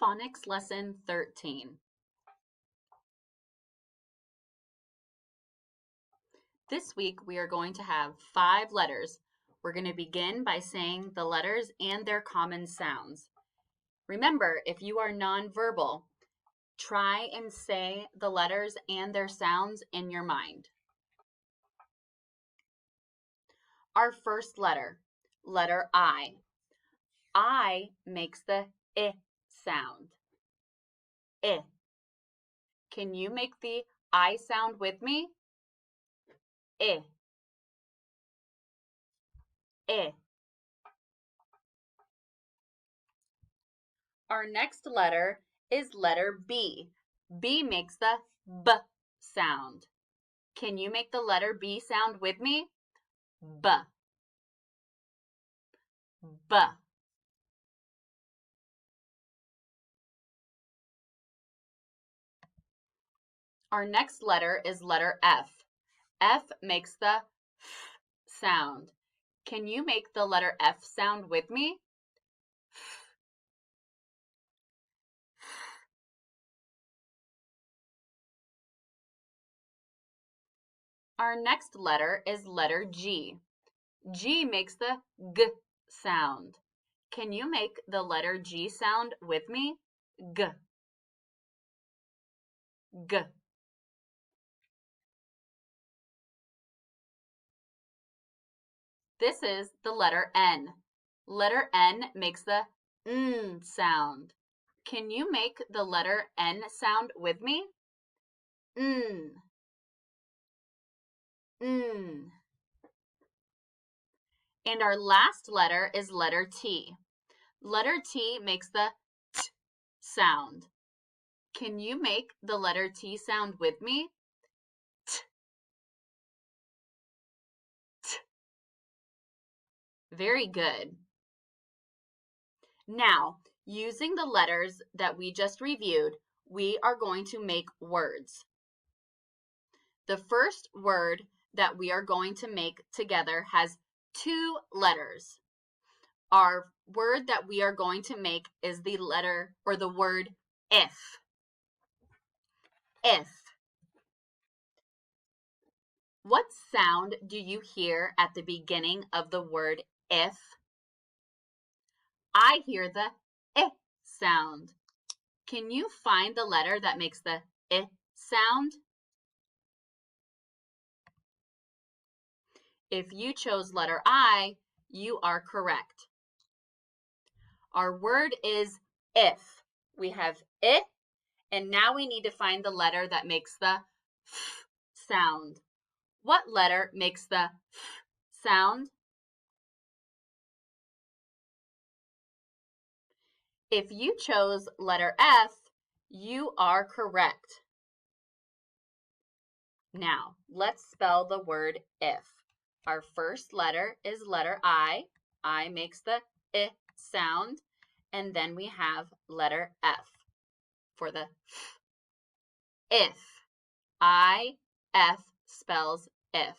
Phonics Lesson 13. This week we are going to have 5 letters. We're going to begin by saying the letters and their common sounds. Remember, if you are nonverbal, try and say the letters and their sounds in your mind. Our first letter, letter I. I makes the I sound. I. Can you make the I sound with me? I. I. Our next letter is letter B. B makes the B sound. Can you make the letter B sound with me? B. B. Our next letter is letter F. F makes the F sound. Can you make the letter F sound with me? Our next letter is letter G. G makes the G sound. Can you make the letter G sound with me? G. G. This is the letter N. Letter N makes the N sound. Can you make the letter N sound with me? N. N. And our last letter is letter T. Letter T makes the T sound. Can you make the letter T sound with me? T. T. Very good. Now, using the letters that we just reviewed, we are going to make words. The first word that we are going to make together has 2 letters. Our word that we are going to make is the letter or the word if. If. What sound do you hear at the beginning of the word if? I hear the I sound. Can you find the letter that makes the I sound? If you chose letter I, you are correct. Our word is if. We have I, and now we need to find the letter that makes the F sound. What letter makes the F sound? If you chose letter F, you are correct. Now, let's spell the word if. Our first letter is letter I. I makes the I sound. And then we have letter F for the F. If. I-F spells if.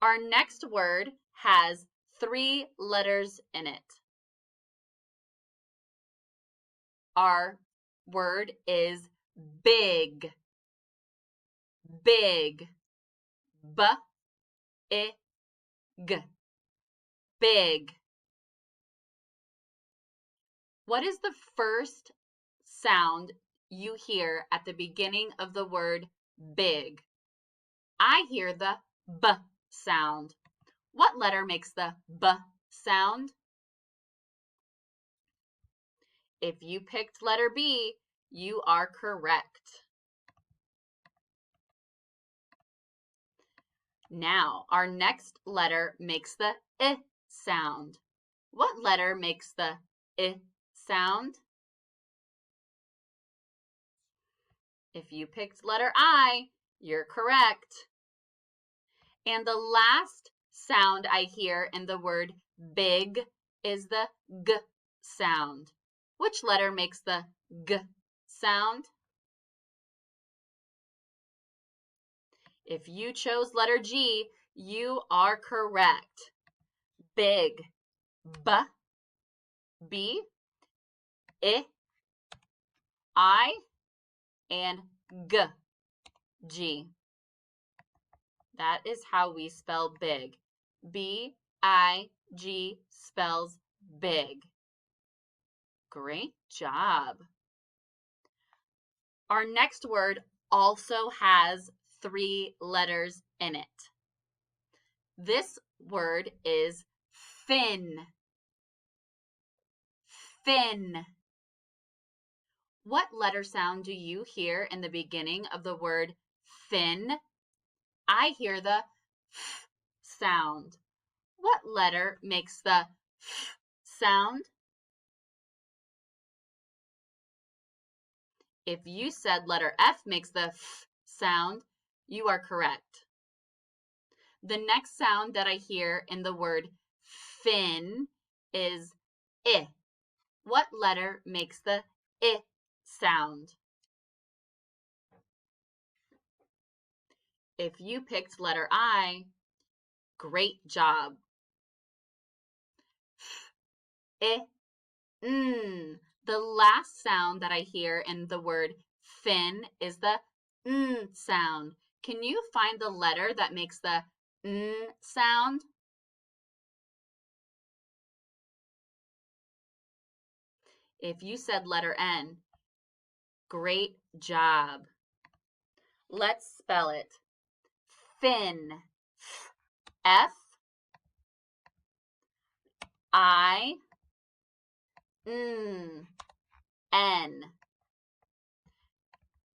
Our next word has 3 letters in it. Our word is big. Big. B-I-G. Big. What is the first sound you hear at the beginning of the word big? I hear the B sound. What letter makes the B sound? If you picked letter B, you are correct. Now, our next letter makes the I sound. What letter makes the I sound? If you picked letter I, you're correct. And the last sound I hear in the word big is the G sound. Which letter makes the G sound? If you chose letter G, you are correct. Big. B. I, and G. That is how we spell big. B-I-G spells big. Great job. Our next word also has 3 letters in it. This word is fin. Fin. What letter sound do you hear in the beginning of the word fin? I hear the f sound. What letter makes the f sound? If you said letter F makes the f sound, you are correct. The next sound that I hear in the word fin is I. What letter makes the I sound? If you picked letter I, great job. I, n. The last sound that I hear in the word fin is the n sound. Can you find the letter that makes the n sound? If you said letter N, great job. Let's spell it. Fin. F I N.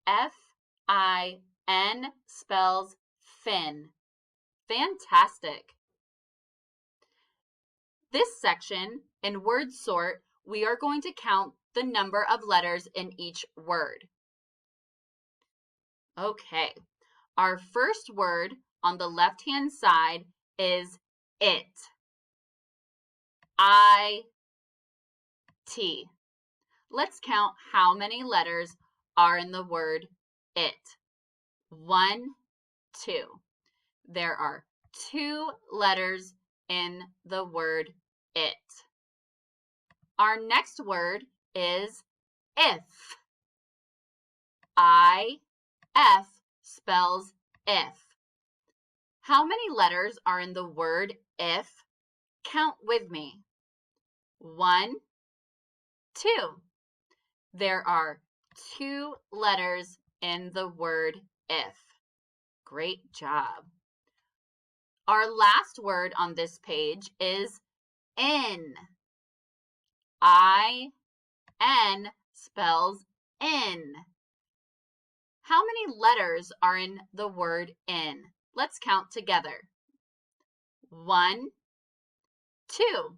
F-I-N spells fin. Fantastic. This section, in word sort, we are going to count the number of letters in each word. Okay, our first word on the left-hand side is it. I-T. Let's count how many letters are in the word it. 1, 2. There are 2 letters in the word it. Our next word is if. I-F spells if. How many letters are in the word if? Count with me. 1, 2. There are 2 letters in the word if. Great job. Our last word on this page is in. I-N spells in. How many letters are in the word in? Let's count together. 1, 2.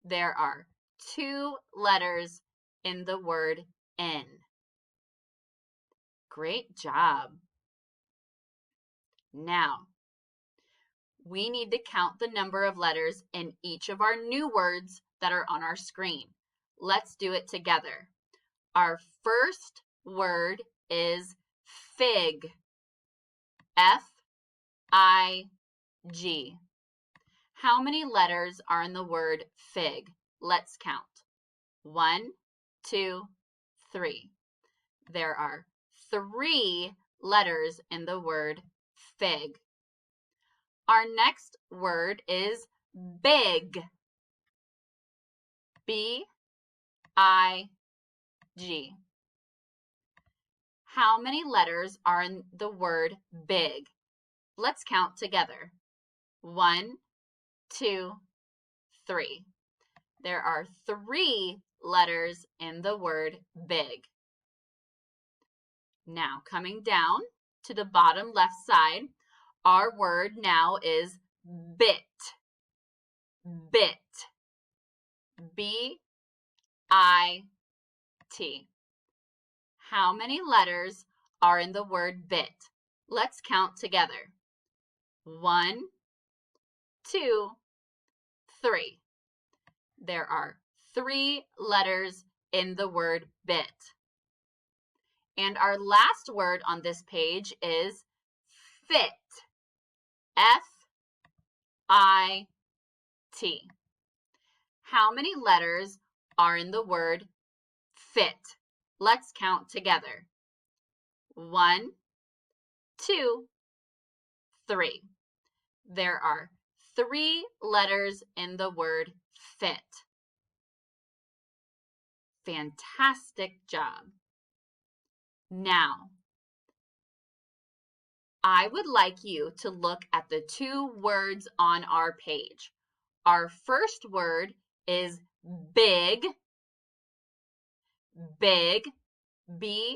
There are 2 letters in the word in. Great job. Now, we need to count the number of letters in each of our new words that are on our screen. Let's do it together. Our first word is fig. F-I-G. How many letters are in the word fig? Let's count. 1, 2, 3. There are 3 letters in the word fig. Our next word is big. B-I-G. How many letters are in the word big? Let's count together. 1, 2, 3. There are 3 letters in the word big. Now, coming down to the bottom left side, our word now is bit. Bit. B-I-T. How many letters are in the word bit? Let's count together. 1, 2, 3. There are 3 letters in the word bit. And our last word on this page is fit. F-I-T. How many letters are in the word fit. Let's count together. 1, 2, 3. There are 3 letters in the word fit. Fantastic job. Now, I would like you to look at the 2 words on our page. Our first word is big, big, B-I-G.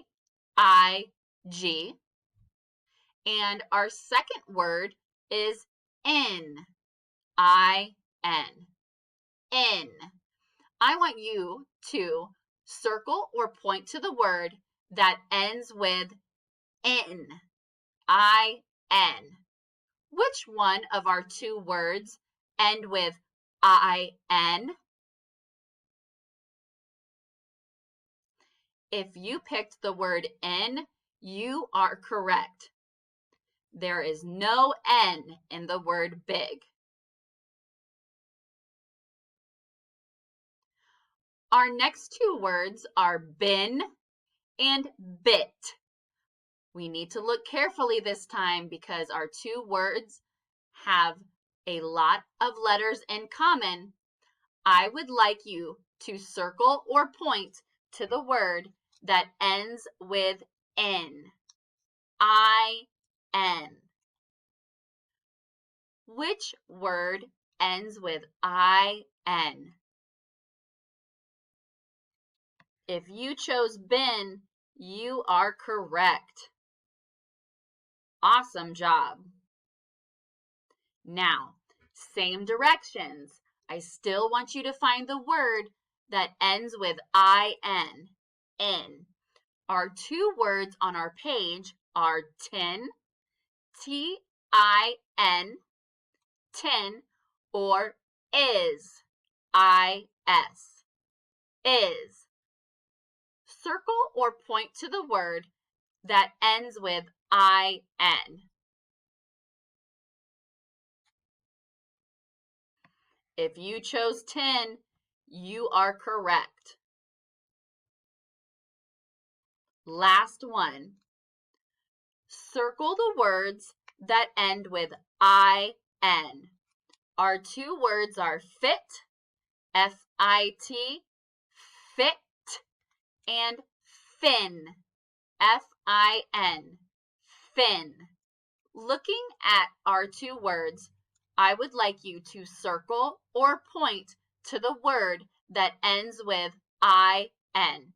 And our second word is in, I-N, in. I want you to circle or point to the word that ends with in, I-N. Which one of our 2 words end with I-N? If you picked the word in, you are correct. There is no N in the word big. Our next 2 words are bin and bit. We need to look carefully this time because our 2 words have a lot of letters in common. I would like you to circle or point to the word that ends with N, I-N. Which word ends with I-N? If you chose bin, you are correct. Awesome job. Now, same directions. I still want you to find the word that ends with I-N, in. Our 2 words on our page are tin, T-I-N, tin, or is, I-S, is. Circle or point to the word that ends with I-N. If you chose tin, you are correct. Last one. Circle the words that end with I-N. Our 2 words are fit, F-I-T, fit, and fin, F-I-N, fin. Looking at our 2 words, I would like you to circle or point to the word that ends with I-N.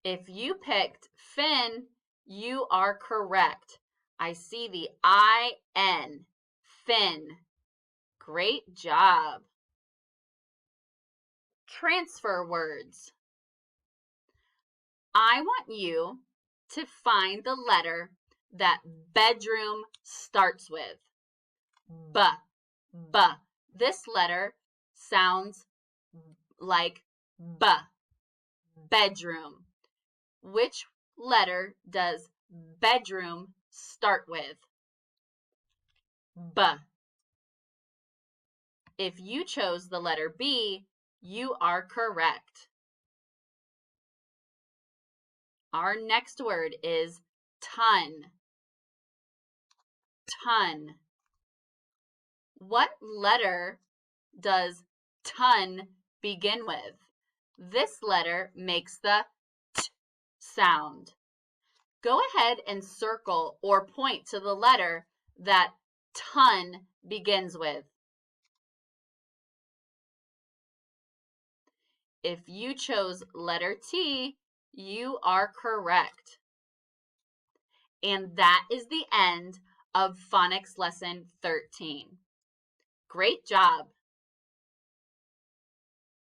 If you picked fin, you are correct. I see the I-N, fin. Great job. Transfer words. I want you to find the letter that bedroom starts with. B, B. This letter sounds like B, bedroom. Which letter does bedroom start with? B. If you chose the letter B, you are correct. Our next word is ton. Ton. What letter does ton begin with? This letter makes the T sound. Go ahead and circle or point to the letter that ton begins with. If you chose letter T, you are correct. And that is the end of Phonics Lesson 13. Great job!